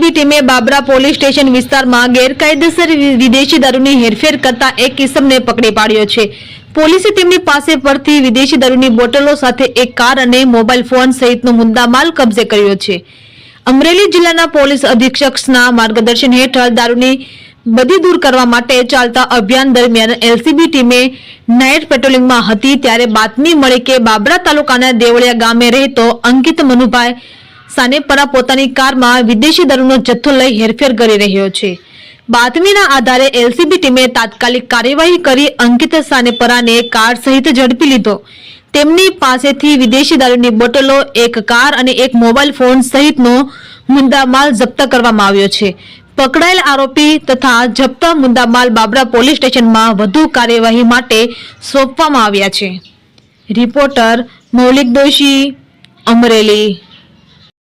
LCB ટીમે Babra police station વિસ્તારમાં ગેરકાયદેસર વિદેશી દારૂની હેરફેર કરતા એક કિસમને પકડી પાડ્યો છે। પોલીસે તેમની પાસે પરથી વિદેશી દારૂની બોટલો સાથે એક કાર અને મોબાઈલ ફોન સહિતનો મુદ્દામાલ કબજે કર્યો છે। અમરેલી જિલ્લાના પોલીસ અધિક્ષકના માર્ગદર્શન હેઠળ દારૂની બધી દૂર કરવા માટે ચાલતા અભિયાન દરમિયાન એલસીબી ટીમે નાઇટ પેટ્રોલિંગમાં હતી ત્યારે બાતમી મળી કે બાબરા તાલુકાના દેવળિયા ગામે રહેતો અંકિત મનુભાઈ સાનેપરા પોતાની કારમાં વિદેશી દારૂનો જથ્થો લઈ હેરફેર કરી રહ્યો છે। બાતમીના આધારે એલસીબી ટીમે તાત્કાલિક કાર્યવાહી કરી અંકિત સાનેપરાને કાર સહિત ઝડપી લીધો। તેમની પાસેથી વિદેશી દારૂની બોટલો, એક કાર અને એક મોબાઈલ ફોન સહિતનો મુદ્દામાલ જપ્ત કરવામાં આવ્યો છે। પકડાયેલ આરોપી તથા જપ્ત મુદ્દામાલ બાબરા પોલીસ સ્ટેશનમાં વધુ કાર્યવાહી માટે સોંપવામાં આવ્યા છે। રિપોર્ટર મૌલિક દોશી, અમરેલી।